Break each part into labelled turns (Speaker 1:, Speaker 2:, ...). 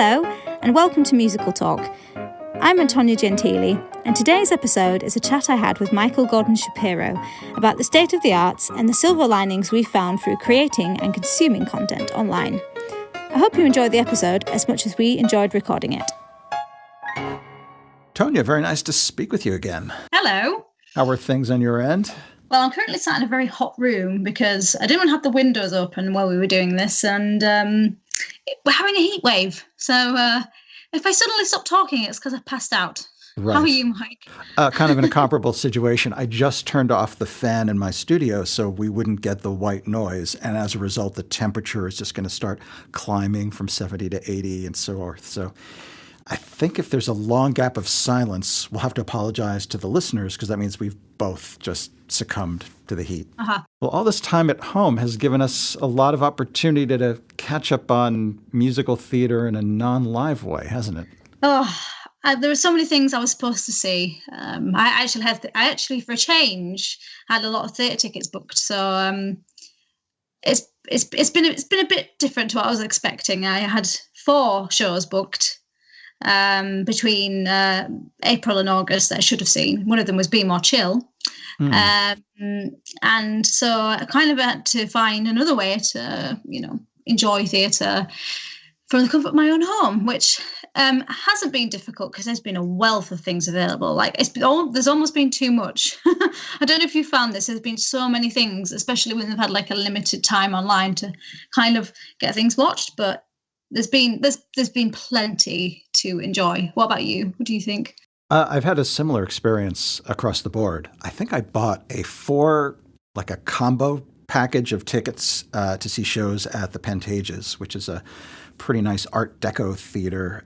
Speaker 1: Hello, and welcome to Musical Talk. I'm Tonia Gentili, and today's episode is a chat I had with Michael Gordon-Shapiro about the state of the arts and the silver linings we've found through creating and consuming content online. I hope you enjoyed the episode as much as we enjoyed recording it.
Speaker 2: Tonia, very nice to speak with you again.
Speaker 3: Hello.
Speaker 2: How are things on your end?
Speaker 3: Well, I'm currently sat in a very hot room because I didn't want to have the windows open while we were doing this, and we're having a heat wave. So if I suddenly stop talking, it's because I passed out.
Speaker 2: Right.
Speaker 3: How are you, Mike?
Speaker 2: Kind of in a comparable situation. I just turned off the fan in my studio so we wouldn't get the white noise. And as a result, the temperature is just going to start climbing from 70 to 80 and so forth. So I think if there's a long gap of silence, we'll have to apologize to the listeners because that means we've both just succumbed to the heat.
Speaker 3: Uh-huh.
Speaker 2: Well, all this time at home has given us a lot of opportunity to catch up on musical theater in a non-live way, hasn't it?
Speaker 3: Oh, there were so many things I was supposed to see. I actually, for a change, had a lot of theatre tickets booked. So it's been a bit different to what I was expecting. I had 4 shows booked between April and August that I should have seen. One of them was Be More Chill. And so I kind of had to find another way to, enjoy theatre from the comfort of my own home, which hasn't been difficult because there's been a wealth of things available. There's almost been too much. I don't know if you found this. There's been so many things, especially when they've had like a limited time online to kind of get things watched. But there's been plenty to enjoy. What about you? What do you think?
Speaker 2: I've had a similar experience across the board. I think I bought a combo package of tickets to see shows at the Pantages, which is a pretty nice Art Deco theater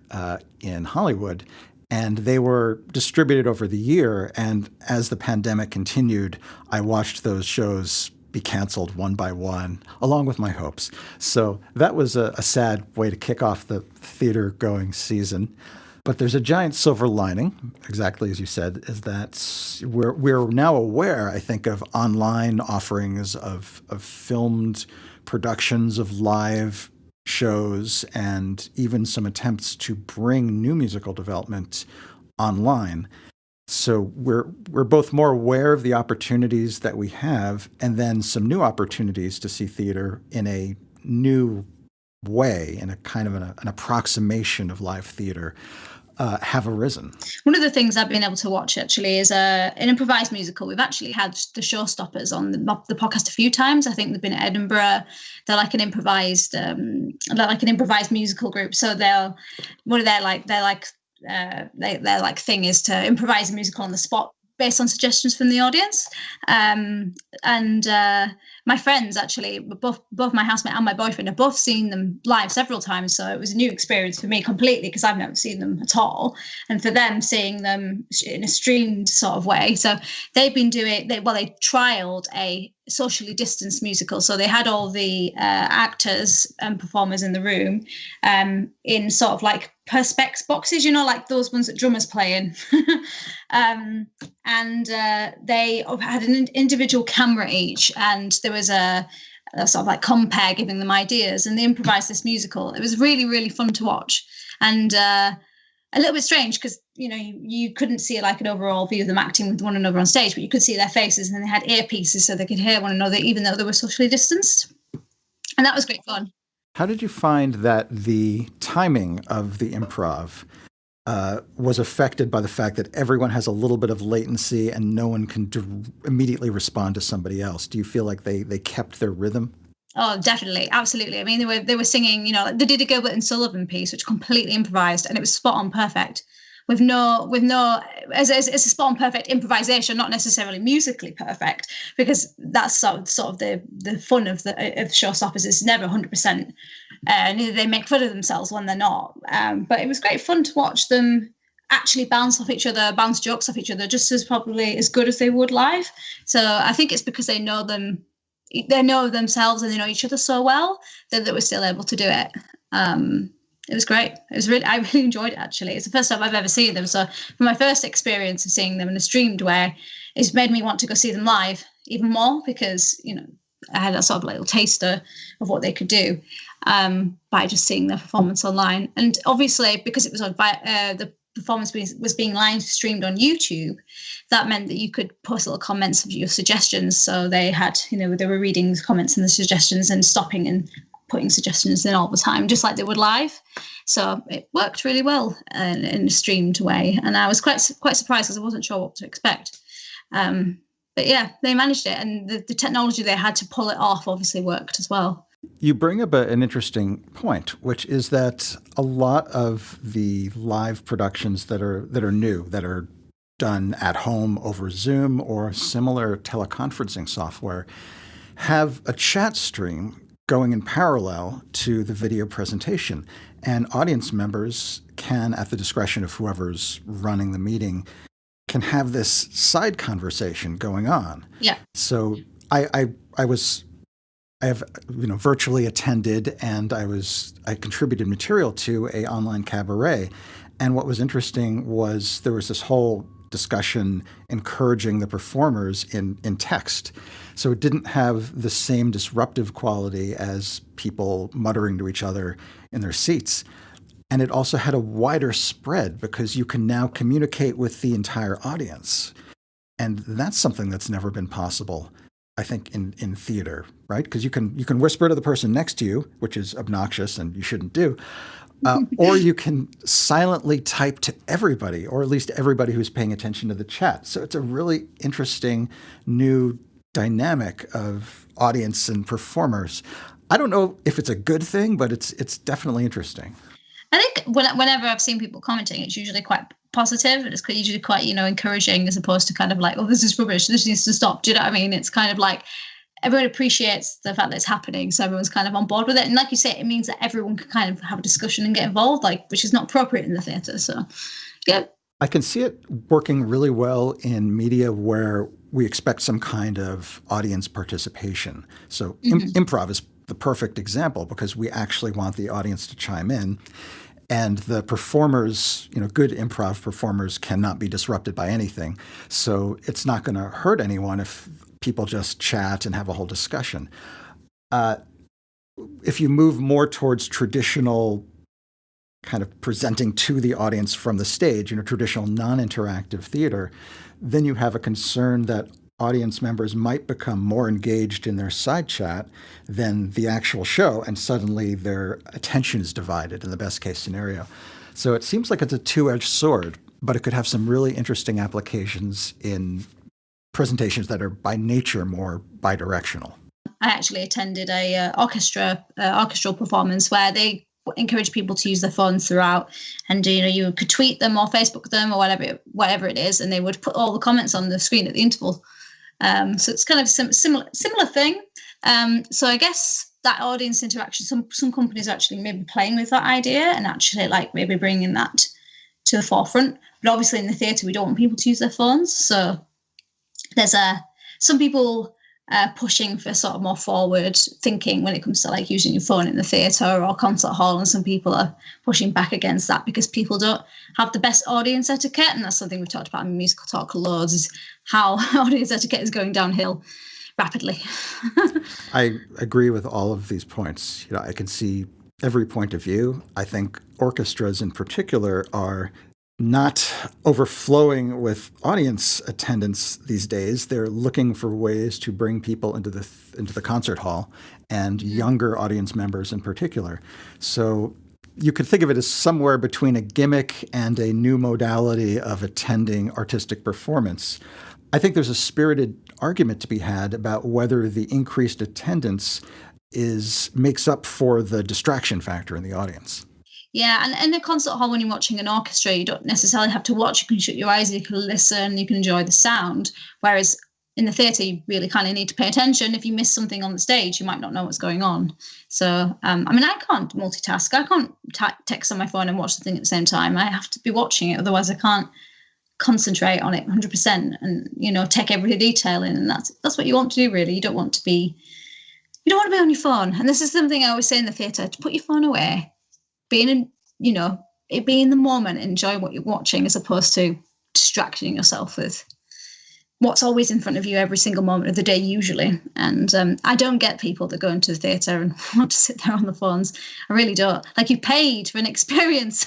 Speaker 2: in Hollywood. And they were distributed over the year. And as the pandemic continued, I watched those shows be canceled one by one, along with my hopes. So that was a sad way to kick off the theater-going season. But there's a giant silver lining, exactly as you said, is that we're now aware, I think, of online offerings of filmed productions of live shows and even some attempts to bring new musical development online. So we're both more aware of the opportunities that we have and then some new opportunities to see theater in a new way, in a kind of an approximation of live theater. Have arisen. One
Speaker 3: of the things I've been able to watch actually is an improvised musical. We've actually had the Showstoppers on the podcast a few times. I think they've been at Edinburgh. They're like an improvised musical group. So their thing is to improvise a musical on the spot based on suggestions from the audience. My friends, actually, both my housemate and my boyfriend, have both seen them live several times. So it was a new experience for me completely because I've never seen them at all. And for them, seeing them in a streamed sort of way. So they've been they trialed a socially distanced musical. So they had all the actors and performers in the room in sort of like perspex boxes, like those ones that drummers play in. And they had an individual camera each, and there was a sort of like compere giving them ideas, and they improvised this musical. It was really, really fun to watch, and a little bit strange because you couldn't see like an overall view of them acting with one another on stage, but you could see their faces, and they had earpieces so they could hear one another even though they were socially distanced, and that was great fun.
Speaker 2: How did you find that the timing of the improv was affected by the fact that everyone has a little bit of latency and no one can immediately respond to somebody else? Do you feel like they kept their rhythm?
Speaker 3: Oh, definitely. Absolutely. I mean, they were singing, they did a Gilbert and Sullivan piece, which completely improvised, and it was spot on perfect. With no, as a spot on perfect improvisation, not necessarily musically perfect, because that's sort of the fun of Showstoppers is never 100%. They make fun of themselves when they're not. But it was great fun to watch them actually bounce off each other, bounce jokes off each other, just as probably as good as they would live. So I think it's because they know themselves and they know each other so well that we're still able to do it. It was great. I really enjoyed it, actually. It's the first time I've ever seen them. So for my first experience of seeing them in a streamed way, it's made me want to go see them live even more because, I had a sort of little taster of what they could do. by just seeing their performance online. And obviously, because it was on the performance was being live streamed on YouTube, that meant that you could post little comments of your suggestions. So they had, they were reading the comments and the suggestions and stopping and putting suggestions in all the time, just like they would live. So it worked really well in a streamed way. And I was quite surprised because I wasn't sure what to expect. But yeah, they managed it. And the technology they had to pull it off obviously worked as well.
Speaker 2: You bring up an interesting point, which is that a lot of the live productions that are new, that are done at home over Zoom or similar teleconferencing software, have a chat stream going in parallel to the video presentation. And audience members can, at the discretion of whoever's running the meeting, can have this side conversation going on.
Speaker 3: Yeah.
Speaker 2: So I have virtually attended, and I contributed material to a online cabaret. And what was interesting was there was this whole discussion encouraging the performers in text. So it didn't have the same disruptive quality as people muttering to each other in their seats. And it also had a wider spread because you can now communicate with the entire audience. And that's something that's never been possible, I think, in theater, right? Because you can whisper to the person next to you, which is obnoxious and you shouldn't do, or you can silently type to everybody, or at least everybody who's paying attention to the chat. So it's a really interesting new dynamic of audience and performers. I don't know if it's a good thing, but it's definitely interesting.
Speaker 3: I think whenever I've seen people commenting, it's usually quite positive, and it's usually quite, encouraging, as opposed to kind of like, oh, this is rubbish, this needs to stop. Do you know what I mean? It's kind of like everyone appreciates the fact that it's happening, so everyone's kind of on board with it. And like you say, it means that everyone can kind of have a discussion and get involved, which is not appropriate in the theatre. So, yeah.
Speaker 2: I can see it working really well in media where we expect some kind of audience participation. So improv is the perfect example because we actually want the audience to chime in. And the performers, good improv performers cannot be disrupted by anything. So it's not going to hurt anyone if people just chat and have a whole discussion. If you move more towards traditional kind of presenting to the audience from the stage, traditional non-interactive theater, then you have a concern that audience members might become more engaged in their side chat than the actual show, and suddenly their attention is divided in the best case scenario. So it seems like it's a two-edged sword, but it could have some really interesting applications in presentations that are by nature more bidirectional.
Speaker 3: I actually attended a orchestral performance where they encourage people to use their phones throughout, and you could tweet them or Facebook them or whatever it is, and they would put all the comments on the screen at the interval. So it's kind of similar thing. So I guess that audience interaction, some companies are actually maybe playing with that idea and actually maybe bringing that to the forefront. But obviously in the theatre, we don't want people to use their phones. So there's some people pushing for sort of more forward thinking when it comes to using your phone in the theatre or concert hall, and some people are pushing back against that because people don't have the best audience etiquette. And that's something we've talked about in Musical Talk loads, is how audience etiquette is going downhill rapidly.
Speaker 2: I agree with all of these points. I can see every point of view. I think orchestras in particular are not overflowing with audience attendance these days. They're looking for ways to bring people into the concert hall, and younger audience members in particular. So you could think of it as somewhere between a gimmick and a new modality of attending artistic performance. I think there's a spirited argument to be had about whether the increased attendance makes up for the distraction factor in the audience.
Speaker 3: Yeah, and in a concert hall, when you're watching an orchestra, you don't necessarily have to watch. You can shut your eyes, you can listen, you can enjoy the sound. Whereas in the theatre, you really kind of need to pay attention. If you miss something on the stage, you might not know what's going on. So, I can't multitask. I can't text on my phone and watch the thing at the same time. I have to be watching it. Otherwise, I can't concentrate on it 100% and, take every detail in. And that's what you want to do, really. You don't want to be on your phone. And this is something I always say in the theatre, to put your phone away. Be in the moment, enjoy what you're watching, as opposed to distracting yourself with what's always in front of you every single moment of the day, usually. And I don't get people that go into the theatre and want to sit there on the phones. I really don't. Like, you paid for an experience,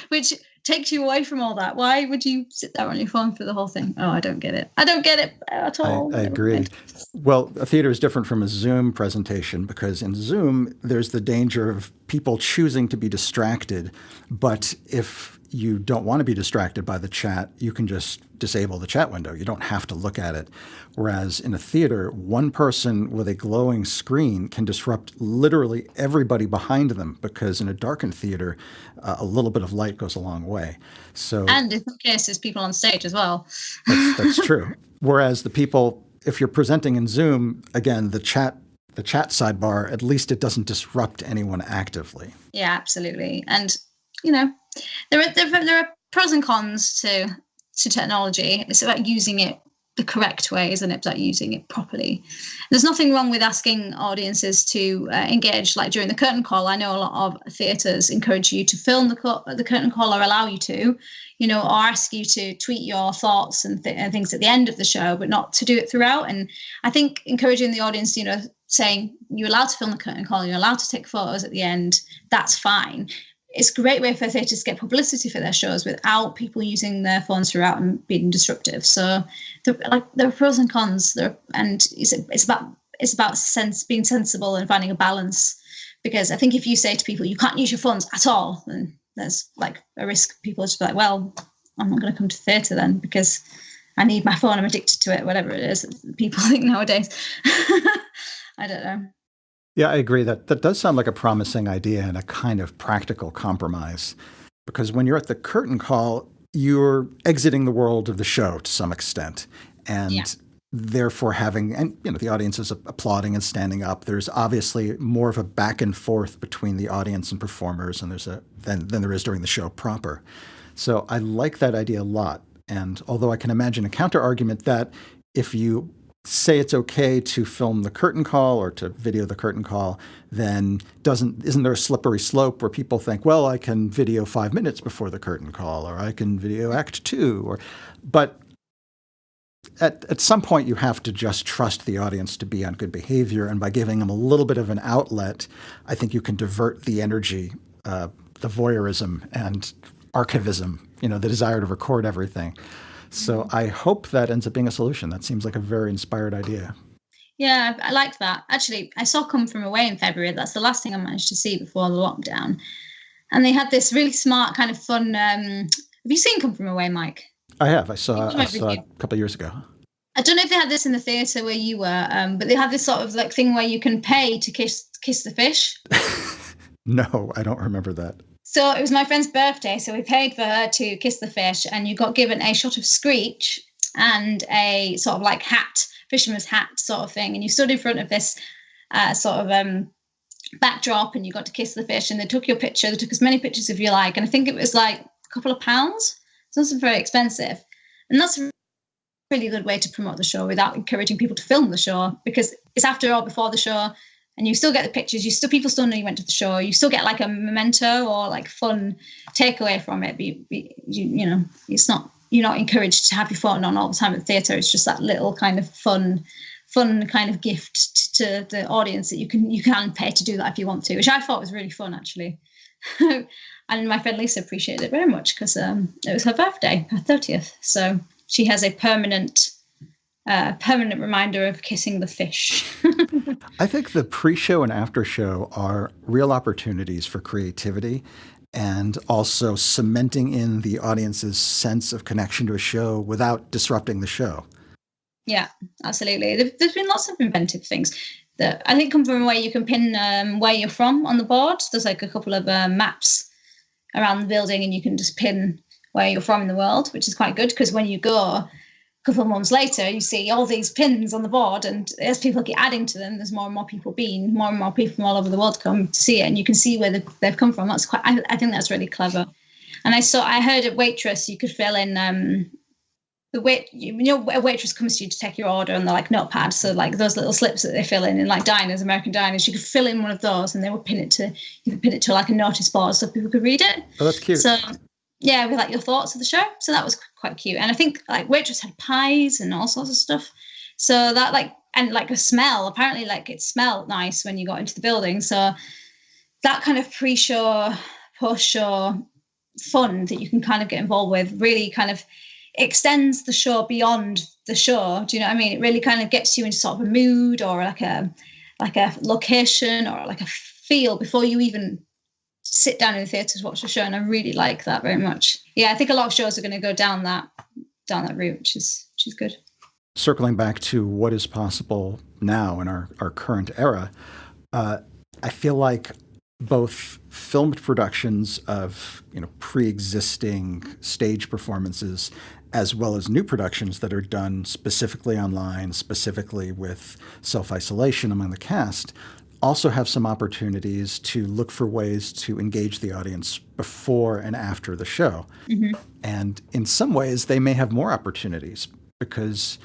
Speaker 3: which takes you away from all that. Why would you sit there on your phone for the whole thing? Oh, I don't get it. I don't get it at all.
Speaker 2: I agree. Well, a theater is different from a Zoom presentation because in Zoom, there's the danger of people choosing to be distracted. But if you don't want to be distracted by the chat, you can just disable the chat window. You don't have to look at it. Whereas in a theater, one person with a glowing screen can disrupt literally everybody behind them, because in a darkened theater, a little bit of light goes a long way. So,
Speaker 3: and in some cases, people on stage as well.
Speaker 2: That's true. Whereas the people, if you're presenting in Zoom, again, the chat sidebar, at least it doesn't disrupt anyone actively.
Speaker 3: Yeah, absolutely. And, you know, there are pros and cons to technology. It's about using it the correct way, isn't it? About using it properly. There's nothing wrong with asking audiences to engage, like during the curtain call. I know a lot of theatres encourage you to film the curtain call, or allow you to, you know, or ask you to tweet your thoughts and things at the end of the show, but not to do it throughout. And I think encouraging the audience, you know, saying you're allowed to film the curtain call, you're allowed to take photos at the end, that's fine. It's a great way for theatres to get publicity for their shows without people using their phones throughout and being disruptive. So there are pros and cons there, and it's about being sensible and finding a balance. Because I think if you say to people you can't use your phones at all, then there's like a risk people just be like, well, I'm not going to come to theatre then because I need my phone, I'm addicted to it, whatever it is people think nowadays. I don't know.
Speaker 2: Yeah, I agree. That does sound like a promising idea and a kind of practical compromise. Because when you're at the curtain call, you're exiting the world of the show to some extent. And therefore the audience is applauding and standing up. There's obviously more of a back and forth between the audience and performers than there is during the show proper. So I like that idea a lot. And although I can imagine a counter argument that if you say it's okay to film the curtain call or to video the curtain call, then isn't there a slippery slope where people think, well, I can video 5 minutes before the curtain call, or I can video act 2, but at some point you have to just trust the audience to be on good behavior, and by giving them a little bit of an outlet, I think you can divert the energy, the voyeurism and archivism, the desire to record everything. So I hope that ends up being a solution. That seems like a very inspired idea.
Speaker 3: Yeah, I like that. Actually, I saw Come From Away in February. That's the last thing I managed to see before the lockdown. And they had this really smart kind of fun... have you seen Come From Away, Mike?
Speaker 2: I have. I saw it a couple of years ago.
Speaker 3: I don't know if they had this in the theatre where you were, but they had this sort of like thing where you can pay to kiss the fish.
Speaker 2: No, I don't remember that.
Speaker 3: So it was my friend's birthday, so we paid for her to kiss the fish, and you got given a shot of Screech and a sort of like hat, fisherman's hat sort of thing, and you stood in front of this backdrop, and you got to kiss the fish, and they took your picture. They took as many pictures as you like, and I think it was like a couple of pounds. So it's not very expensive, and that's a really good way to promote the show without encouraging people to film the show, because it's after all before the show. And you still get the pictures. People still know you went to the show. You still get like a memento or like fun takeaway from it. You're not encouraged to have your phone on all the time at the theatre. It's just that little kind of fun kind of gift to the audience that you can pay to do that if you want to, which I thought was really fun actually. And my friend Lisa appreciated it very much because it was her birthday, her 30th. So she has a permanent reminder of kissing the fish.
Speaker 2: I think the pre-show and after-show are real opportunities for creativity and also cementing in the audience's sense of connection to a show without disrupting the show. Yeah,
Speaker 3: absolutely. There's been lots of inventive things that I think come from where you can pin where you're from on the board. There's like a couple of maps around the building, and you can just pin where you're from in the world, which is quite good because when you go couple of months later, you see all these pins on the board, and as people keep adding to them, there's more and more people from all over the world come to see it, and you can see where they've come from. That's I think that's really clever. And I heard at Waitress you could fill in a waitress comes to you to take your order, and they're like notepads, so like those little slips that they fill in like diners, American diners, you could fill in one of those, and they would pin it to like a notice board so people could read it.
Speaker 2: Oh, that's cute.
Speaker 3: So yeah, with like your thoughts of the show. So that was quite cute. And I think like waitress had pies and all sorts of stuff. So that like, and like a smell, apparently like it smelled nice when you got into the building. So that kind of pre-show, post-show fun that you can kind of get involved with really kind of extends the show beyond the show. Do you know what I mean? It really kind of gets you into sort of a mood or like a location or like a feel before you even sit down in the theatre to watch the show. And I really like that very much. Yeah, I think a lot of shows are going to go down that route, which is good.
Speaker 2: Circling back to what is possible now in our current era, I feel like both filmed productions of pre-existing stage performances, as well as new productions that are done specifically online, specifically with self-isolation among the cast, also have some opportunities to look for ways to engage the audience before and after the show. Mm-hmm. And in some ways, they may have more opportunities because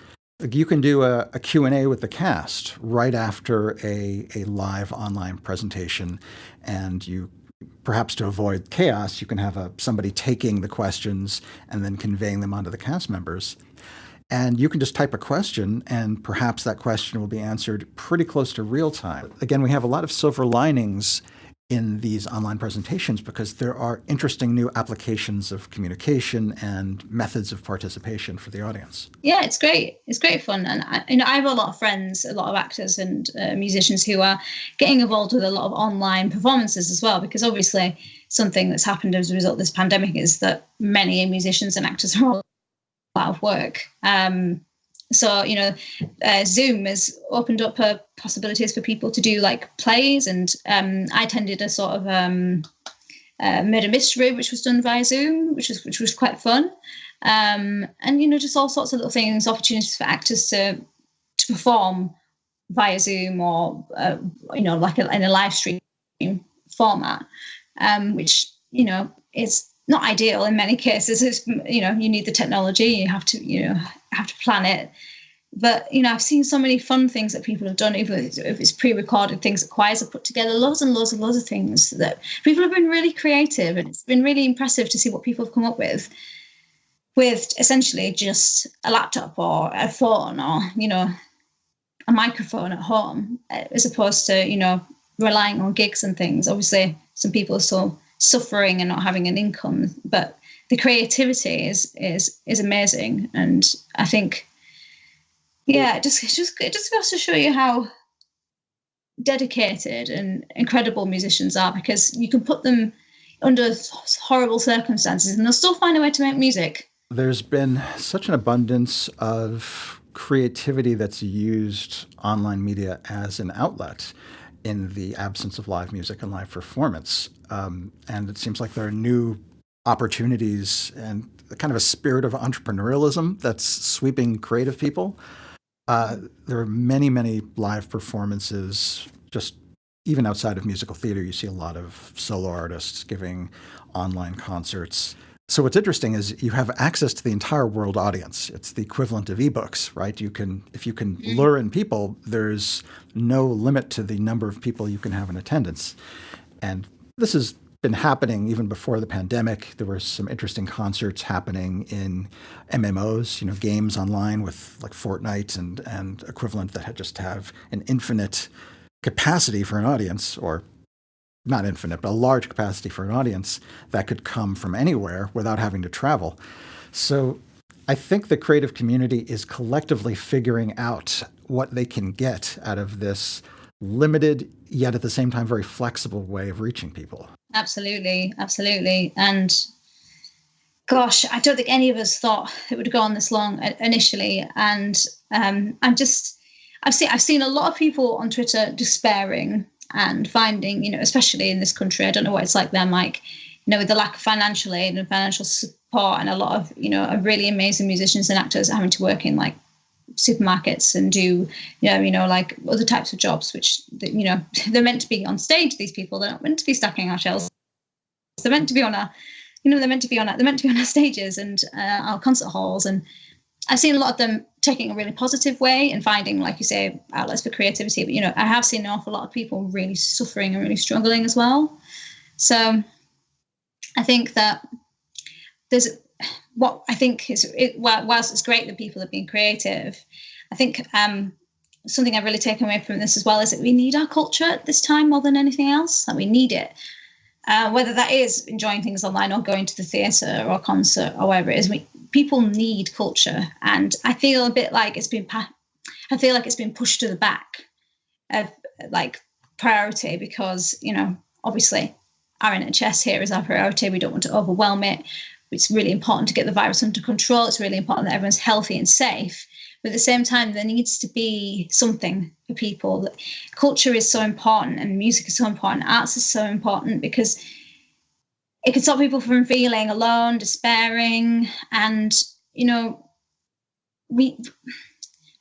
Speaker 2: you can do a Q&A with the cast right after a live online presentation, and you perhaps to avoid chaos, you can have somebody taking the questions and then conveying them onto the cast members. And you can just type a question, and perhaps that question will be answered pretty close to real time. Again, we have a lot of silver linings in these online presentations because there are interesting new applications of communication and methods of participation for the audience.
Speaker 3: Yeah, it's great. It's great fun. And I have a lot of friends, a lot of actors and musicians who are getting involved with a lot of online performances as well, because obviously something that's happened as a result of this pandemic is that many musicians and actors are all out of work. So, Zoom has opened up possibilities for people to do like plays, and I attended a sort of murder mystery, which was done via Zoom, which was quite fun. And, just all sorts of little things, opportunities for actors to perform via Zoom or, like in a live stream format, which, is not ideal in many cases. It's, you need the technology, you have to plan it. But, I've seen so many fun things that people have done, even if it's pre-recorded things that choirs have put together, loads and loads of things that people have been really creative. And it's been really impressive to see what people have come up with essentially just a laptop or a phone or, a microphone at home, as opposed to, relying on gigs and things. Obviously, some people are still suffering and not having an income, but the creativity is amazing. And I think, yeah, it just goes to show you how dedicated and incredible musicians are, because you can put them under horrible circumstances and they'll still find a way to make music.
Speaker 2: There's been such an abundance of creativity that's used online media as an outlet in the absence of live music and live performance. And it seems like there are new opportunities and kind of a spirit of entrepreneurialism that's sweeping creative people. There are many, many live performances, just even outside of musical theater. You see a lot of solo artists giving online concerts. So what's interesting is you have access to the entire world audience. It's the equivalent of ebooks, right? If you can lure in people, there's no limit to the number of people you can have in attendance. And this has been happening even before the pandemic. There were some interesting concerts happening in MMOs, games online with like Fortnite and equivalent that just have an infinite capacity for an audience, or not infinite, but a large capacity for an audience that could come from anywhere without having to travel. So I think the creative community is collectively figuring out what they can get out of this limited, yet at the same time very flexible way of reaching people. Absolutely.
Speaker 3: And gosh, I don't think any of us thought it would go on this long initially. And I've seen a lot of people on Twitter despairing and finding, especially in this country, I don't know what it's like there, Mike, with the lack of financial aid and financial support, and a lot of, really amazing musicians and actors having to work in like supermarkets and do, like other types of jobs, which, they're meant to be on stage. These people, they're not meant to be stacking our shelves. They're meant to be on they're meant to be on our stages and our concert halls. And I've seen a lot of them taking a really positive way and finding, like you say, outlets for creativity. But, I have seen an awful lot of people really suffering and really struggling as well. So I think that there's what I think whilst it's great that people are being creative, I think something I've really taken away from this as well is that we need our culture at this time more than anything else. That we need it. Whether that is enjoying things online or going to the theatre or concert or whatever it is, people need culture, and I feel a bit like it's been pushed to the back of like priority because, you know, obviously our NHS here is our priority. We don't want to overwhelm it. It's really important to get the virus under control. It's really important that everyone's healthy and safe. But at the same time, there needs to be something for people. Culture is so important, and music is so important. Arts is so important because it can stop people from feeling alone, despairing, and, you know, we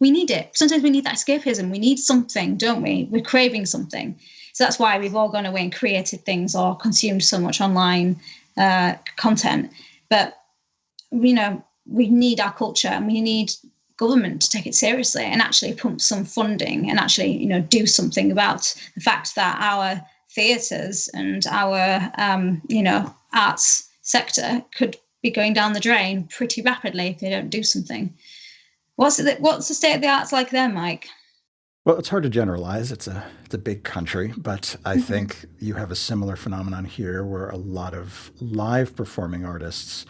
Speaker 3: need it. Sometimes we need that escapism. We need something, don't we? We're craving something. So that's why we've all gone away and created things or consumed so much online content. But, you know, we need our culture, and we need government to take it seriously and actually pump some funding and actually, you know, do something about the fact that our theatres and our, you know, arts sector could be going down the drain pretty rapidly if they don't do something. What's the state of the arts like there, Mike?
Speaker 2: Well, it's hard to generalize. It's a big country, but I think you have a similar phenomenon here where a lot of live performing artists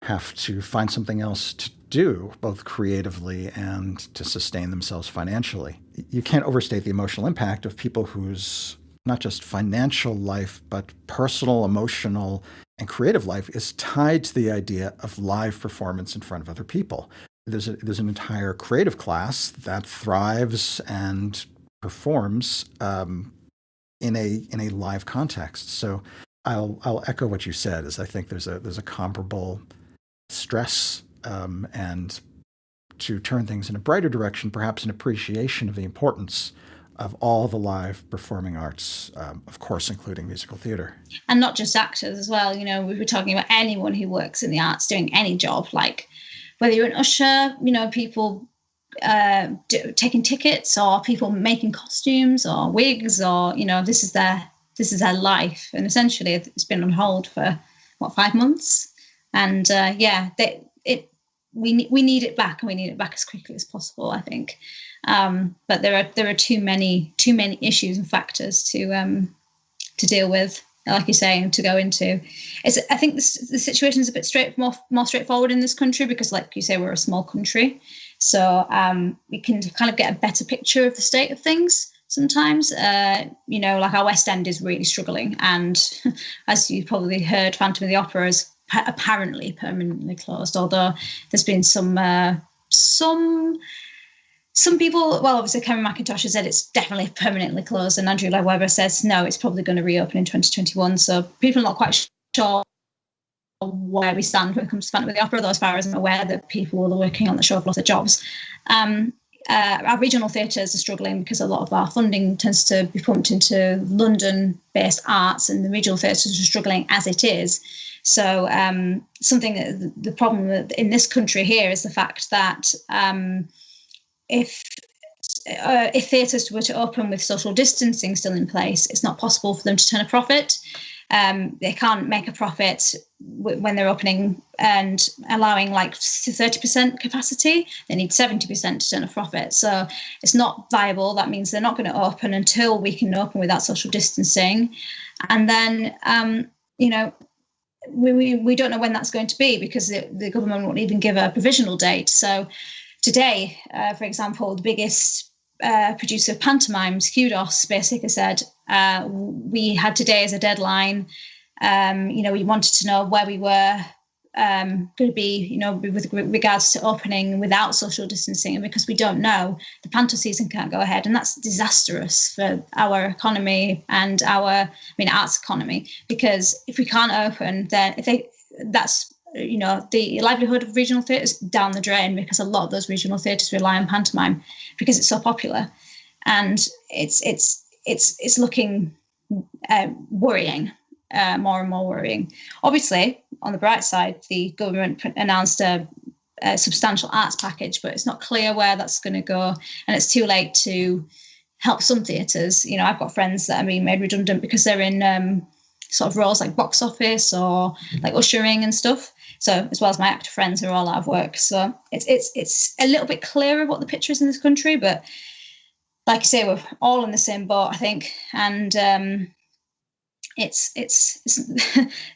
Speaker 2: have to find something else to do, both creatively and to sustain themselves financially. You can't overstate the emotional impact of people whose not just financial life, but personal, emotional, and creative life is tied to the idea of live performance in front of other people. There's an entire creative class that thrives and performs in a live context. So I'll echo what you said. Is I think there's a comparable stress and to turn things in a brighter direction, perhaps an appreciation of the importance of all the live performing arts, of course, including musical theatre. And
Speaker 3: not just actors as well. You know, we were talking about anyone who works in the arts doing any job, like whether you're an usher, you know, people taking tickets, or people making costumes or wigs, or, you know, this is their life. And essentially it's been on hold for 5 months. And we need it back, and we need it back as quickly as possible, I think. But there are too many issues and factors to deal with, like you say, and to go into. I think the situation is a bit more straightforward in this country because, like you say, we're a small country, so we can kind of get a better picture of the state of things. Sometimes, you know, like our West End is really struggling, and as you probably heard, Phantom of the Opera is apparently permanently closed, although there's been some people, well, obviously Karen McIntosh has said it's definitely permanently closed, and Andrew Lloyd Webber says no, it's probably going to reopen in 2021. So people are not quite sure where we stand when it comes to Phantom of the Opera, though as far as I'm aware, that people who are working on the show have lost their jobs. Our regional theatres are struggling because a lot of our funding tends to be pumped into London-based arts, and the regional theatres are struggling as it is. So the problem in this country here is the fact that if theatres were to open with social distancing still in place, it's not possible for them to turn a profit. They can't make a profit when they're opening and allowing like 30% capacity. They need 70% to turn a profit. So it's not viable. That means they're not going to open until we can open without social distancing. And then, you know, we don't know when that's going to be because the government won't even give a provisional date. So today, for example, the biggest producer of pantomimes, Kudos, basically said, we had today as a deadline. You know, we wanted to know where we were going to be, you know, with regards to opening without social distancing. And because we don't know, the panto season can't go ahead. And that's disastrous for our economy and arts economy, because if we can't open, then that's, you know, the livelihood of regional theatres down the drain, because a lot of those regional theatres rely on pantomime because it's so popular. And it's looking worrying. More and more worrying. Obviously, on the bright side, the government announced a substantial arts package, but it's not clear where that's going to go, and it's too late to help some theatres. You know, I've got friends that are being made redundant because they're in sort of roles like box office or like ushering and stuff, So as well as my actor friends are all out of work. So it's a little bit clearer what the picture is in this country, but like I say, we're all in the same boat, I think. And it's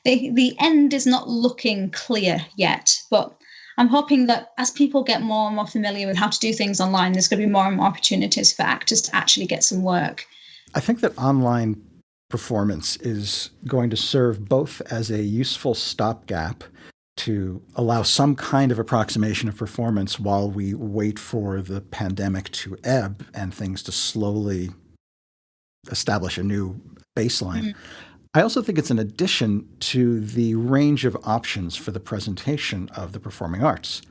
Speaker 3: the end is not looking clear yet, but I'm hoping that as people get more and more familiar with how to do things online, there's going to be more and more opportunities for actors to actually get some work.
Speaker 2: I think that online performance is going to serve both as a useful stopgap to allow some kind of approximation of performance while we wait for the pandemic to ebb and things to slowly establish a new baseline. Mm-hmm. I also think it's an addition to the range of options for the presentation of the performing arts.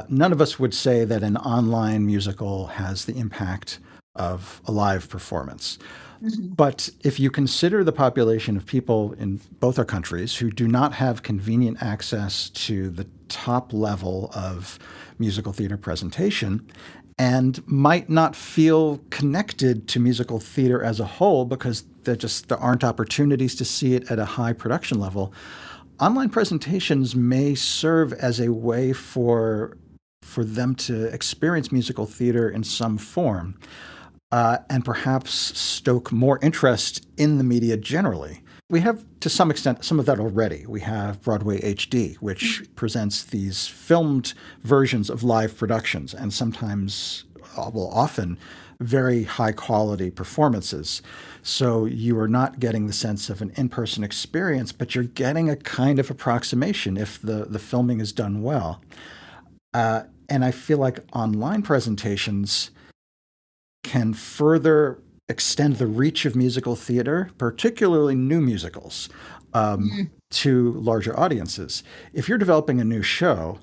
Speaker 2: None of us would say that an online musical has the impact of a live performance. Mm-hmm. But if you consider the population of people in both our countries who do not have convenient access to the top level of musical theater presentation and might not feel connected to musical theater as a whole because there aren't opportunities to see it at a high production level, online presentations may serve as a way for them to experience musical theater in some form. And perhaps stoke more interest in the media generally. We have, to some extent, some of that already. We have Broadway HD, which presents these filmed versions of live productions and sometimes, often, very high-quality performances. So you are not getting the sense of an in-person experience, but you're getting a kind of approximation if the filming is done well. And I feel like online presentations can further extend the reach of musical theater, particularly new musicals, to larger audiences. If you're developing a new show,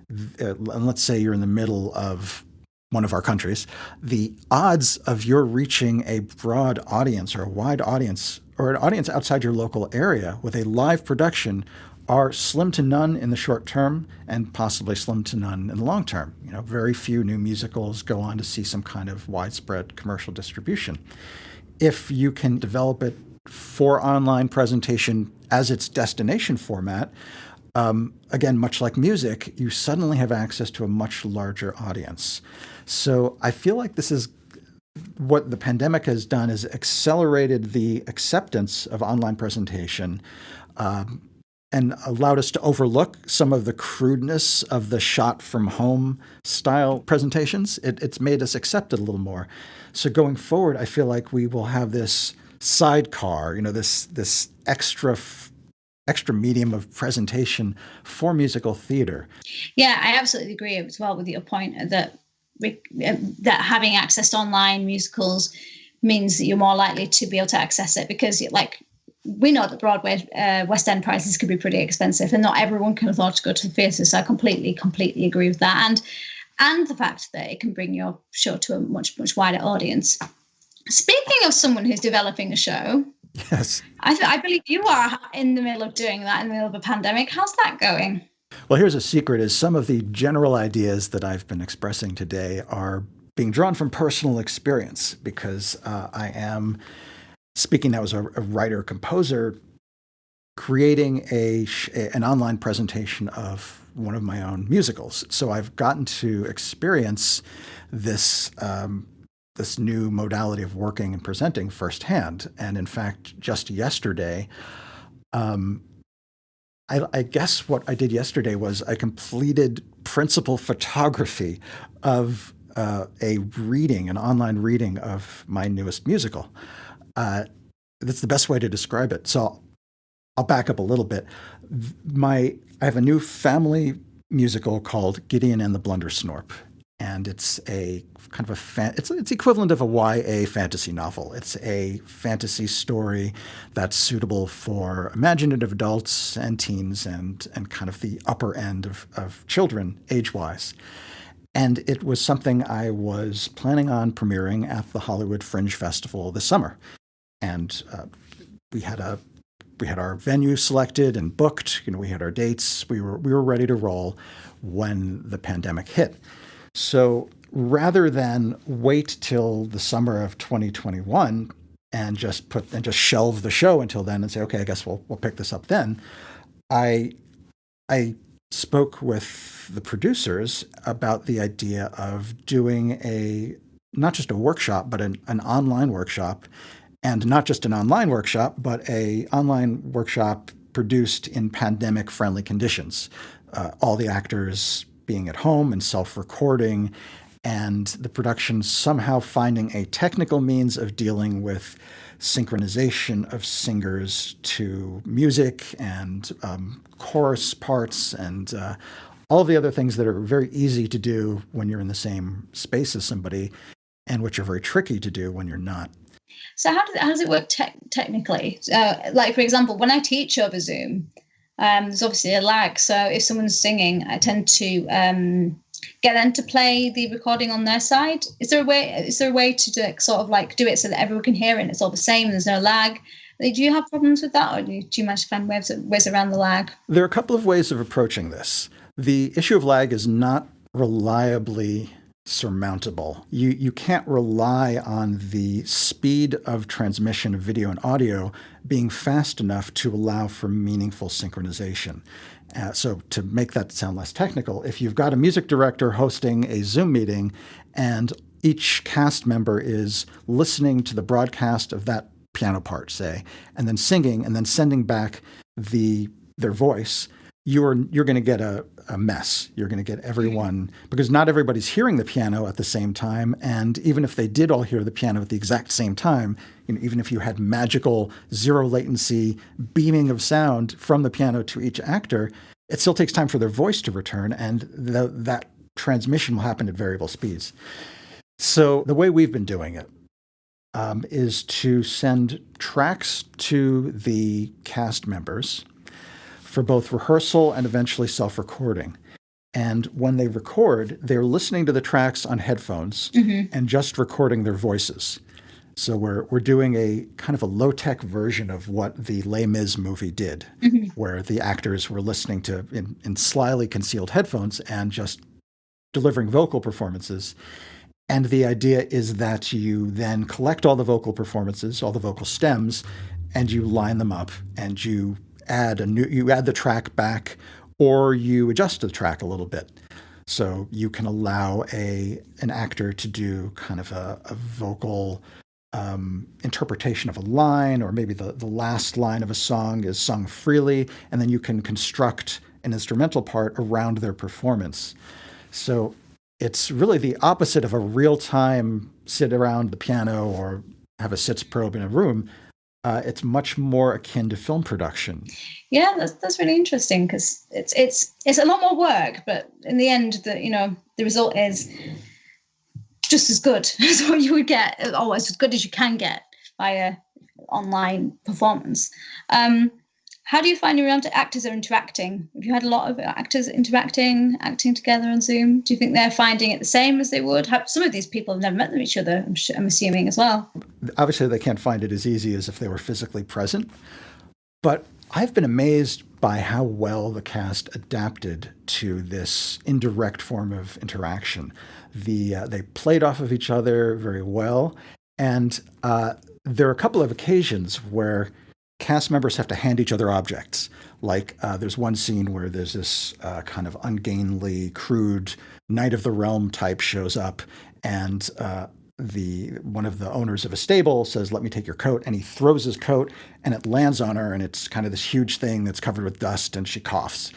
Speaker 2: and let's say you're in the middle of one of our countries, the odds of your reaching a broad audience or a wide audience or an audience outside your local area with a live production are slim to none in the short term and possibly slim to none in the long term. Very few new musicals go on to see some kind of widespread commercial distribution. If you can develop it for online presentation as its destination format, again, much like music, you suddenly have access to a much larger audience. So I feel like this is what the pandemic has done is accelerated the acceptance of online presentation, and allowed us to overlook some of the crudeness of the shot from home style presentations. It's made us accept it a little more. So going forward, I feel like we will have this sidecar, this extra medium of presentation for musical theater.
Speaker 3: Yeah, I absolutely agree as well with your point that having access to online musicals means that you're more likely to be able to access it because we know that Broadway, West End prices can be pretty expensive and not everyone can afford to go to the theatre. So I completely agree with that. And the fact that it can bring your show to a much, much wider audience. Speaking of someone who's developing a show,
Speaker 2: yes,
Speaker 3: I believe you are in the middle of doing that in the middle of a pandemic. How's that going?
Speaker 2: Well, here's a secret is some of the general ideas that I've been expressing today are being drawn from personal experience because I am speaking now as a writer-composer, creating an online presentation of one of my own musicals. So I've gotten to experience this new modality of working and presenting firsthand. And in fact, just yesterday, I guess what I did yesterday was I completed principal photography of an online reading of my newest musical. That's the best way to describe it. So I'll back up a little bit. I have a new family musical called Gideon and the Blundersnorp, and it's a kind of it's equivalent of a YA fantasy novel. It's a fantasy story that's suitable for imaginative adults and teens and kind of the upper end of children age-wise. And it was something I was planning on premiering at the Hollywood Fringe Festival this summer. And we had our venue selected and booked. We had our dates. We were ready to roll when the pandemic hit. So rather than wait till the summer of 2021 and just shelve the show until then and say, okay, I guess we'll pick this up then, I I spoke with the producers about the idea of doing not just a workshop, but an online workshop, and not just an online workshop, but a online workshop produced in pandemic-friendly conditions. All the actors being at home and self-recording, and the production somehow finding a technical means of dealing with synchronization of singers to music and chorus parts and all the other things that are very easy to do when you're in the same space as somebody, and which are very tricky to do when you're not.
Speaker 3: So how does it work technically? Like, for example, when I teach over Zoom, there's obviously a lag. So if someone's singing, I tend to get them to play the recording on their side. Is there a way to do it so that everyone can hear it and it's all the same and there's no lag? Do you have problems with that, or do you manage to find ways around the lag?
Speaker 2: There are a couple of ways of approaching this. The issue of lag is not reliably surmountable. You can't rely on the speed of transmission of video and audio being fast enough to allow for meaningful synchronization. So to make that sound less technical, if you've got a music director hosting a Zoom meeting and each cast member is listening to the broadcast of that piano part, say, and then singing and then sending back their voice, you're going to get a mess. You're going to get everyone, because not everybody's hearing the piano at the same time. And even if they did all hear the piano at the exact same time, even if you had magical zero latency beaming of sound from the piano to each actor, it still takes time for their voice to return. And that transmission will happen at variable speeds. So the way we've been doing it is to send tracks to the cast members for both rehearsal and eventually self-recording. And when they record, they're listening to the tracks on headphones and just recording their voices. So we're doing a kind of a low-tech version of what the Les Mis movie did, where the actors were listening to in slyly concealed headphones and just delivering vocal performances. And the idea is that you then collect all the vocal performances, all the vocal stems, and you line them up and you add the track back, or you adjust the track a little bit. So you can allow an actor to do kind of a vocal interpretation of a line, or maybe the last line of a song is sung freely, and then you can construct an instrumental part around their performance. So it's really the opposite of a real-time sit around the piano or have a sits probe in a room. It's much more akin to film production. Yeah,
Speaker 3: that's really interesting, because it's a lot more work, but in the end, the result is just as good as what you would get, or as good as you can get via online performance. How do you find your actors are interacting? Have you had a lot of actors acting together on Zoom? Do you think they're finding it the same as they would? Some of these people have never met each other, I'm assuming, as well.
Speaker 2: Obviously, they can't find it as easy as if they were physically present. But I've been amazed by how well the cast adapted to this indirect form of interaction. They played off of each other very well. And there are a couple of occasions where cast members have to hand each other objects. Like there's one scene where there's this kind of ungainly, crude Knight of the Realm type shows up, and one of the owners of a stable says, "Let me take your coat," and he throws his coat, and it lands on her, and it's kind of this huge thing that's covered with dust, and she coughs.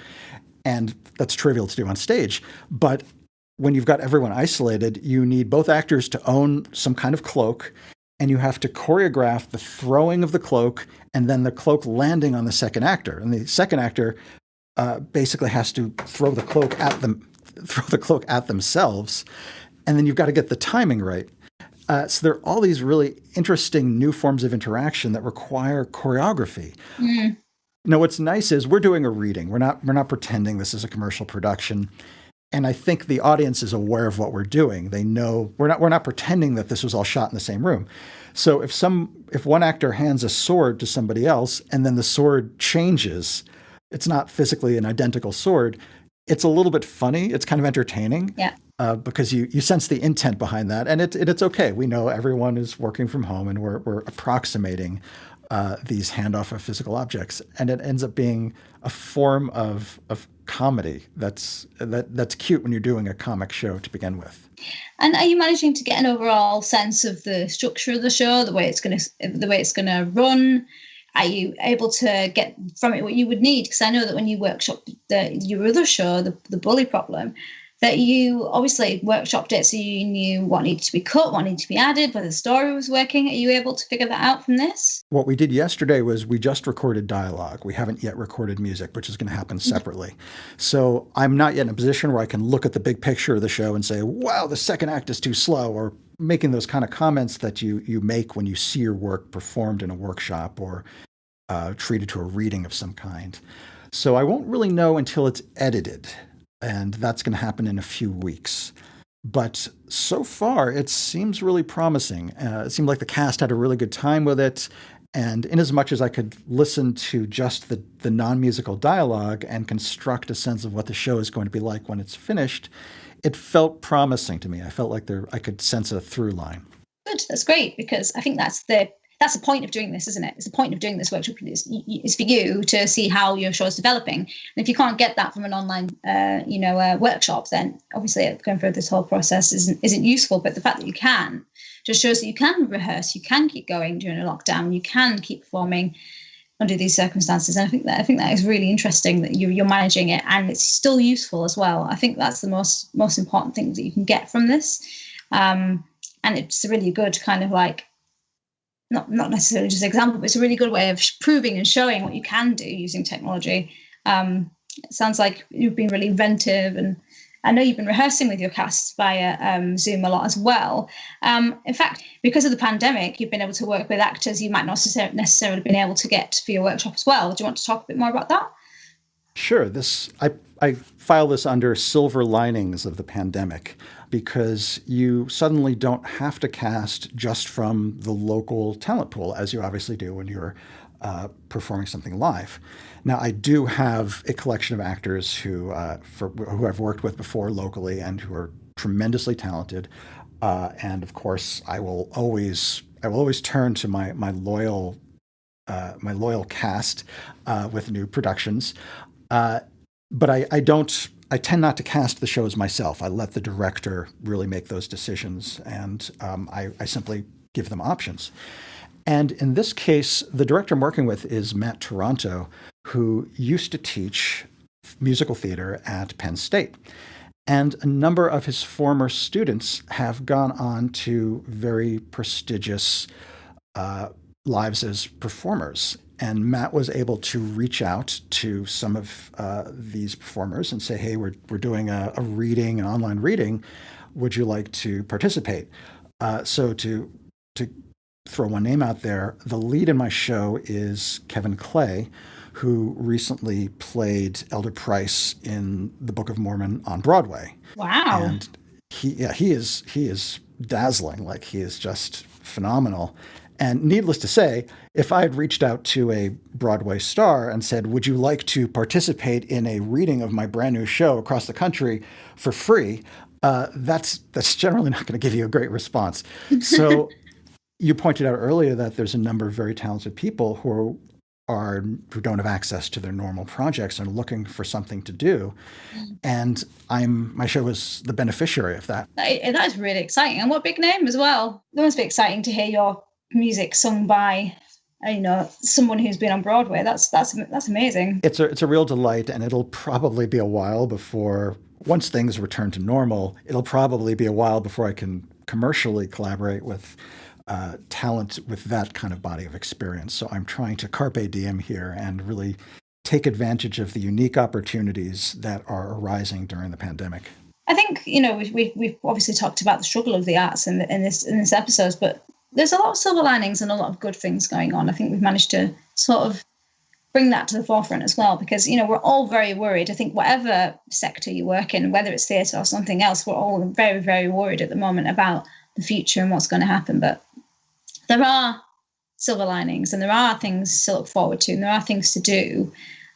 Speaker 2: And that's trivial to do on stage. But when you've got everyone isolated, you need both actors to own some kind of cloak, and you have to choreograph the throwing of the cloak and then the cloak landing on the second actor. And the second actor basically has to throw the cloak at themselves, and then you've got to get the timing right. So there are all these really interesting new forms of interaction that require choreography. Now, what's nice is we're doing a reading. We're not pretending this is a commercial production. And I think the audience is aware of what we're doing. They know we're not pretending that this was all shot in the same room. So if one actor hands a sword to somebody else and then the sword changes, it's not physically an identical sword. It's a little bit funny. It's kind of entertaining.
Speaker 3: Yeah.
Speaker 2: Because you sense the intent behind that, and it's okay. We know everyone is working from home, and we're approximating these handoff of physical objects, and it ends up being a form of comedy that's cute when you're doing a comic show to begin with.
Speaker 3: And are you managing to get an overall sense of the structure of the show, the way it's going to run? Are you able to get from it what you would need? Because I know that when you workshopped your other show, the bully problem, that you obviously workshopped it, so you knew what needed to be cut, what needed to be added, whether the story was working. Are you able to figure that out from this?
Speaker 2: What we did yesterday was we just recorded dialogue. We haven't yet recorded music, which is going to happen separately. So I'm not yet in a position where I can look at the big picture of the show and say, wow, the second act is too slow, or making those kind of comments that you make when you see your work performed in a workshop or treated to a reading of some kind. So I won't really know until it's edited. And that's going to happen in a few weeks. But so far, it seems really promising. It seemed like the cast had a really good time with it. And in as much as I could listen to just the non-musical dialogue and construct a sense of what the show is going to be like when it's finished, it felt promising to me. I felt like I could sense a through line.
Speaker 3: Good, that's great, because I think that's the point of doing this, isn't it? It's the point of doing this workshop is for you to see how your show is developing. And if you can't get that from an online, workshop, then obviously going through this whole process isn't useful. But the fact that you can just shows that you can rehearse, you can keep going during a lockdown, you can keep performing under these circumstances. And I think that is really interesting that you're managing it, and it's still useful as well. I think that's the most important thing that you can get from this, and it's a really good kind of like. Not necessarily just an example, but it's a really good way of proving and showing what you can do using technology. It sounds like you've been really inventive, and I know you've been rehearsing with your cast via Zoom a lot as well. In fact, because of the pandemic, you've been able to work with actors you might not necessarily been able to get for your workshop as well. Do you want to talk a bit more about that?
Speaker 2: Sure. I file this under silver linings of the pandemic, because you suddenly don't have to cast just from the local talent pool, as you obviously do when you're performing something live. Now, I do have a collection of actors who I've worked with before locally and who are tremendously talented. And of course, I will always turn to my loyal cast with new productions. But I tend not to cast the shows myself. I let the director really make those decisions, and I simply give them options. And in this case, the director I'm working with is Matt Toronto, who used to teach musical theater at Penn State. And a number of his former students have gone on to very prestigious lives as performers. And Matt was able to reach out to some of these performers and say, hey, we're doing a reading, an online reading. Would you like to participate? So to throw one name out there, the lead in my show is Kevin Clay, who recently played Elder Price in the Book of Mormon on Broadway.
Speaker 3: Wow.
Speaker 2: And he is dazzling. Like, he is just phenomenal. And needless to say, if I had reached out to a Broadway star and said, would you like to participate in a reading of my brand new show across the country for free, that's generally not going to give you a great response. So you pointed out earlier that there's a number of very talented people who don't have access to their normal projects and are looking for something to do. And my show is the beneficiary of that.
Speaker 3: That is really exciting. And what big name as well. It must be exciting to hear your music sung by someone who's been on Broadway. That's amazing.
Speaker 2: It's a real delight, and it'll probably be a while before, once things return to normal, it'll probably be a while before I can commercially collaborate with talent with that kind of body of experience. So I'm trying to carpe diem here and really take advantage of the unique opportunities that are arising during the pandemic.
Speaker 3: I think we've obviously talked about the struggle of the arts in this episode, but there's a lot of silver linings and a lot of good things going on. I think we've managed to sort of bring that to the forefront as well, because, we're all very worried. I think whatever sector you work in, whether it's theatre or something else, we're all very, very worried at the moment about the future and what's going to happen. But there are silver linings, and there are things to look forward to, and there are things to do.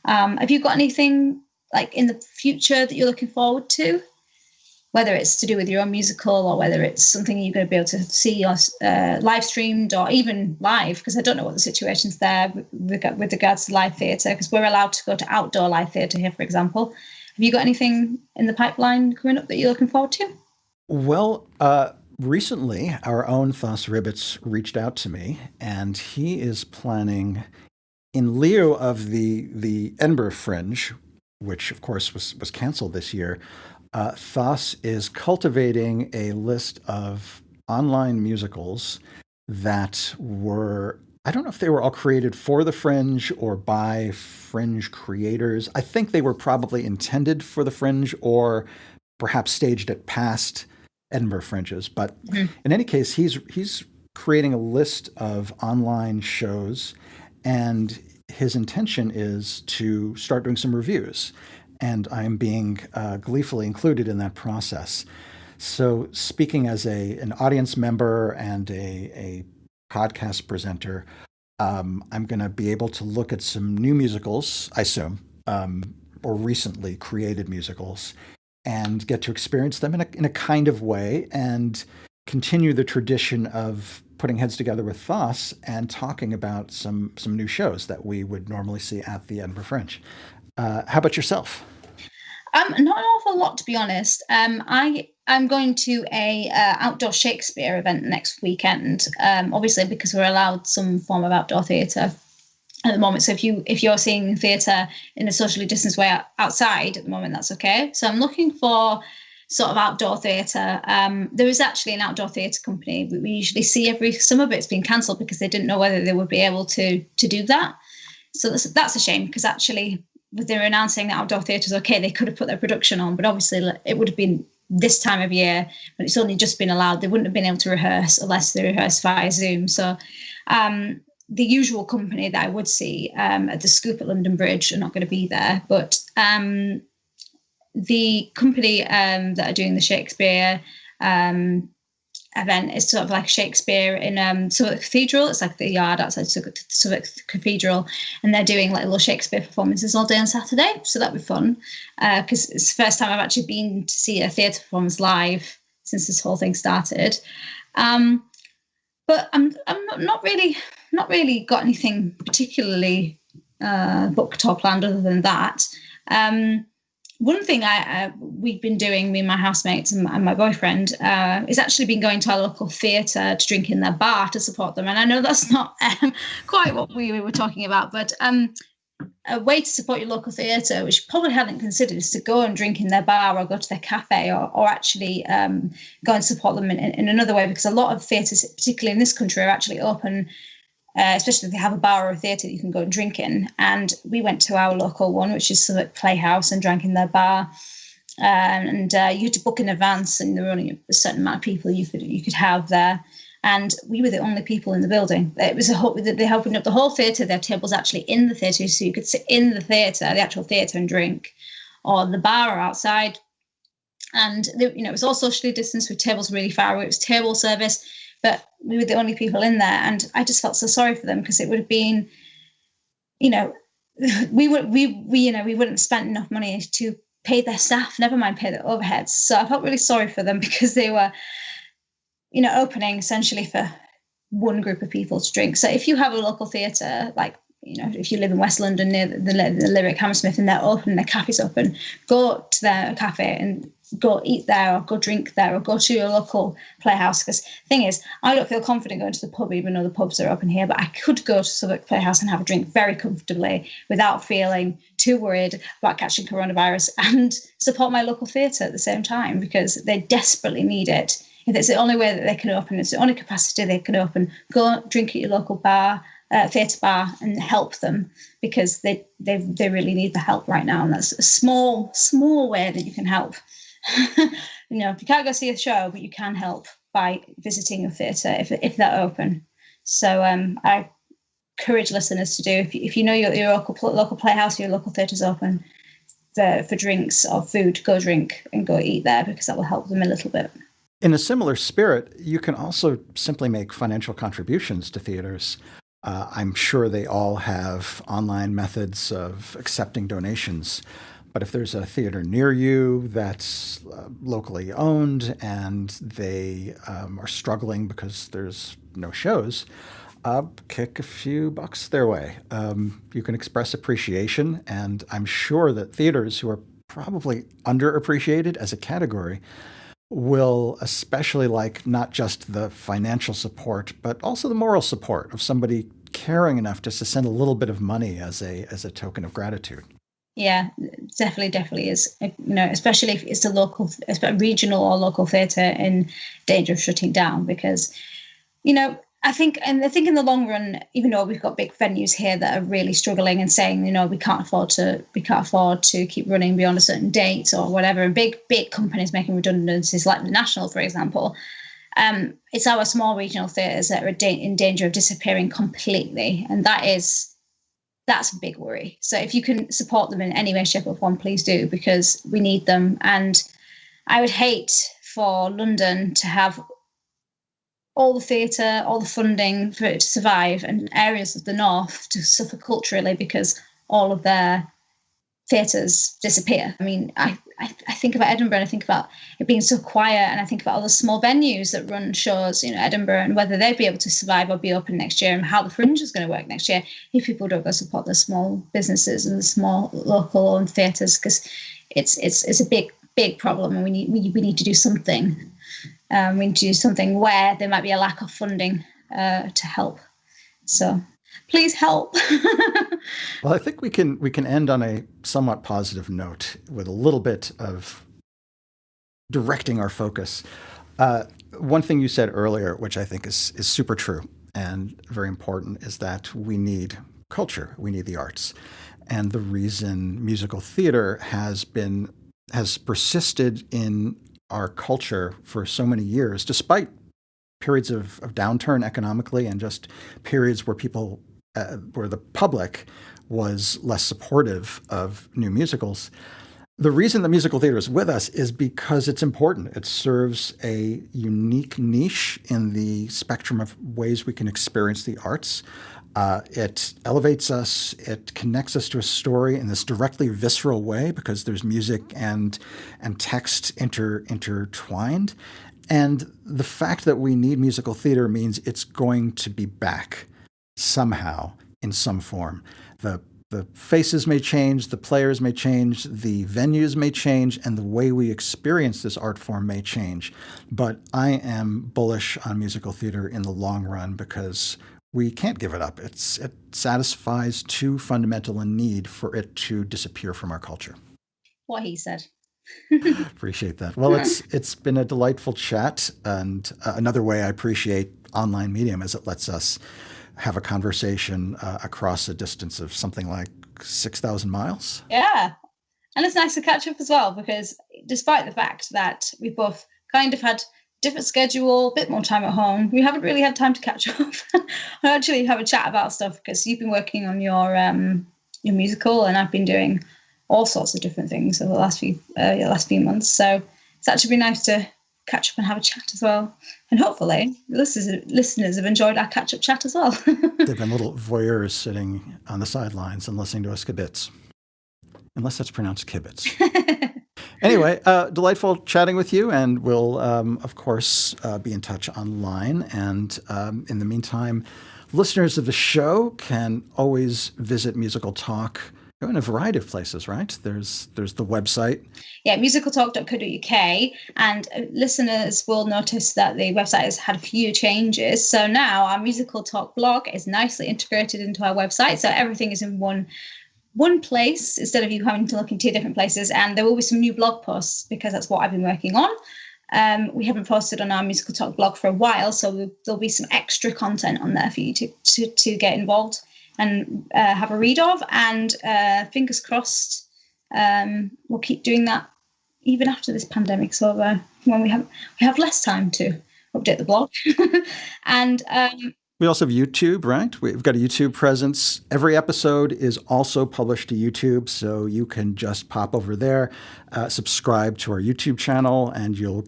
Speaker 3: Have you got anything like in the future that you're looking forward to? Whether it's to do with your own musical, or whether it's something you're going to be able to see live streamed, or even live, because I don't know what the situation's there with regards to live theatre, because we're allowed to go to outdoor live theatre here, for example. Have you got anything in the pipeline coming up that you're looking forward to?
Speaker 2: Well, recently, our own Thos Ribbits reached out to me, and he is planning, in lieu of the Edinburgh Fringe, which of course was canceled this year. Thos is cultivating a list of online musicals that were, I don't know if they were all created for the Fringe or by Fringe creators. I think they were probably intended for the Fringe or perhaps staged at past Edinburgh Fringes. But in any case, he's creating a list of online shows, and his intention is to start doing some reviews. And I'm being gleefully included in that process. So speaking as an audience member and a podcast presenter, I'm going to be able to look at some new musicals, I assume, or recently created musicals, and get to experience them in a kind of way and continue the tradition of putting heads together with Thos and talking about some new shows that we would normally see at the Edinburgh Fringe. How about yourself?
Speaker 3: Not an awful lot, to be honest. I'm going to a outdoor Shakespeare event next weekend, obviously because we're allowed some form of outdoor theatre at the moment. So if you're seeing theatre in a socially distanced way outside at the moment, that's okay. So I'm looking for sort of outdoor theatre. There is actually an outdoor theatre company we usually see every summer, but it's been cancelled because they didn't know whether they would be able to do that. So that's a shame, because actually, with their announcing that outdoor theatre is okay, they could have put their production on, but obviously it would have been this time of year, but it's only just been allowed. They wouldn't have been able to rehearse unless they rehearsed via Zoom. So the usual company that I would see at the Scoop at London Bridge are not going to be there, but the company that are doing the Shakespeare event is sort of like Shakespeare in Southwark Cathedral. It's like the yard outside Southwark Cathedral, and they're doing like little Shakespeare performances all day on Saturday. So that'd be fun, because it's the first time I've actually been to see a theatre performance live since this whole thing started. But I'm not really got anything particularly booked or planned other than that. One thing we've been doing, me and my housemates and my boyfriend, is actually been going to our local theatre to drink in their bar to support them. And I know that's not quite what we were talking about, but a way to support your local theatre, which you probably hadn't considered, is to go and drink in their bar or go to their cafe, or actually go and support them in another way, because a lot of theatres, particularly in this country, are actually open, especially if they have a bar or a theatre that you can go and drink in. And we went to our local one, which is Southwark Playhouse, and drank in their bar. And you had to book in advance, and there were only a certain amount of people you could have there. And we were the only people in the building. It was they opened up the whole theatre. They had tables actually in the theatre, so you could sit in the theatre, the actual theatre, and drink, or the bar or outside. And it was all socially distanced with tables really far away. It was table service, but we were the only people in there. And I just felt so sorry for them, because it would have been, we wouldn't have spent enough money to pay their staff, never mind pay their overheads. So I felt really sorry for them, because they were, opening essentially for one group of people to drink. So if you have a local theatre, like, if you live in West London near the Lyric Hammersmith, and they're open, their cafe's open, go to their cafe and go eat there, or go drink there, or go to your local playhouse. Because the thing is, I don't feel confident going to the pub, even though the pubs are open here, but I could go to Southwark Playhouse and have a drink very comfortably without feeling too worried about catching coronavirus, and support my local theatre at the same time, because they desperately need it. If it's the only way that they can open, it's the only capacity they can open, go drink at your local bar, theatre bar, and help them, because they really need the help right now. And that's a small way that you can help. If you can't go see a show, but you can help by visiting your theatre if they're open. So I encourage listeners to do, if you know your local playhouse or your local theatre's open for drinks or food, go drink and go eat there, because that will help them a little bit.
Speaker 2: In a similar spirit, you can also simply make financial contributions to theaters. I'm sure they all have online methods of accepting donations. But if there's a theater near you that's locally owned and they are struggling because there's no shows, kick a few bucks their way. You can express appreciation, and I'm sure that theaters who are probably underappreciated as a category, will especially like not just the financial support, but also the moral support of somebody caring enough just to send a little bit of money as a token of gratitude.
Speaker 3: Yeah, definitely is. Especially if it's a regional or local theatre in danger of shutting down, because, I think in the long run, even though we've got big venues here that are really struggling and saying, we can't afford to keep running beyond a certain date or whatever, and big companies making redundancies like the National, for example, it's our small regional theatres that are in danger of disappearing completely, and that's a big worry. So if you can support them in any way, shape or form, please do, because we need them. And I would hate for London to have all the theatre, all the funding for it to survive, and areas of the north to suffer culturally because all of their theatres disappear. I mean, I think about Edinburgh, and I think about it being so quiet, and I think about all the small venues that run shows, Edinburgh, and whether they'd be able to survive or be open next year, and how the Fringe is going to work next year if people don't go support the small businesses and the small local owned theatres, because it's a big problem, and we need to do something. We need to do something where there might be a lack of funding to help. So please help.
Speaker 2: Well, I think we can end on a somewhat positive note with a little bit of directing our focus. One thing you said earlier, which I think is super true and very important, is that we need culture, we need the arts. And the reason musical theater has persisted in our culture for so many years, despite periods of downturn economically and just periods where where the public was less supportive of new musicals. The reason the musical theater is with us is because it's important. It serves a unique niche in the spectrum of ways we can experience the arts. It elevates us. It connects us to a story in this directly visceral way because there's music and text intertwined. And the fact that we need musical theater means it's going to be back somehow in some form. The faces may change, the players may change, the venues may change, and the way we experience this art form may change. But I am bullish on musical theater in the long run because we can't give it up. It satisfies too fundamental a need for it to disappear from our culture.
Speaker 3: What he said.
Speaker 2: Appreciate that. Well, it's been a delightful chat, and another way I appreciate online medium is it lets us have a conversation across a distance of something like 6,000 miles.
Speaker 3: Yeah. And it's nice to catch up as well, because despite the fact that we both kind of had different schedule, a bit more time at home, we haven't really had time to catch up. I actually have a chat about stuff because you've been working on your musical, and I've been doing all sorts of different things over the last few months. So it's actually been nice to catch up and have a chat as well. And hopefully listeners have enjoyed our catch-up chat as well.
Speaker 2: They've been little voyeurs sitting on the sidelines and listening to us kibitz. Unless that's pronounced kibitz. Anyway, delightful chatting with you, and we'll, of course, be in touch online. And in the meantime, listeners of the show can always visit Musical Talk in a variety of places, right? There's the website.
Speaker 3: Yeah, musicaltalk.co.uk, and listeners will notice that the website has had a few changes. So now our Musical Talk blog is nicely integrated into our website, so everything is in one place instead of you having to look in two different places. And there will be some new blog posts because that's what I've been working on. We haven't posted on our Musical Talk blog for a while, so there'll be some extra content on there for you to get involved and have a read of. And fingers crossed, we'll keep doing that even after this pandemic's over, when we have less time to update the blog. And
Speaker 2: we also have YouTube, right? We've got a YouTube presence. Every episode is also published to YouTube, so you can just pop over there, subscribe to our YouTube channel, and you'll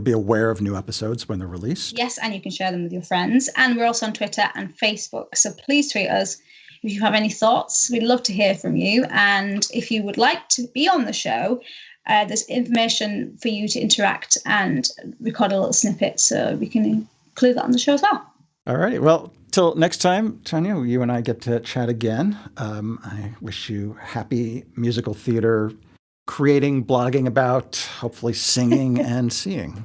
Speaker 2: be aware of new episodes when they're released.
Speaker 3: Yes, and you can share them with your friends. And we're also on Twitter and Facebook, so please tweet us if you have any thoughts. We'd love to hear from you. And if you would like to be on the show, there's information for you to interact and record a little snippet, so we can include that on the show as well.
Speaker 2: All right. Well, till next time, Tonia, you and I get to chat again. I wish you happy musical theater creating, blogging about, hopefully singing and seeing.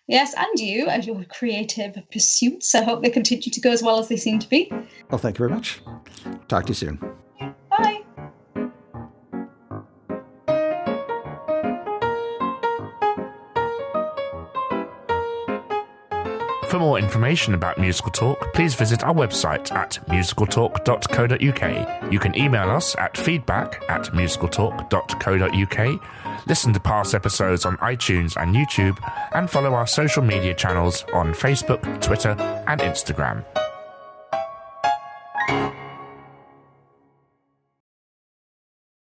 Speaker 3: Yes, and you, as your creative pursuits. I hope they continue to go as well as they seem to be.
Speaker 2: Well, thank you very much. Talk to you soon.
Speaker 3: Bye.
Speaker 4: For more information about Musical Talk, please visit our website at musicaltalk.co.uk. You can email us at feedback@musicaltalk.co.uk, listen to past episodes on iTunes and YouTube, and follow our social media channels on Facebook, Twitter, and Instagram.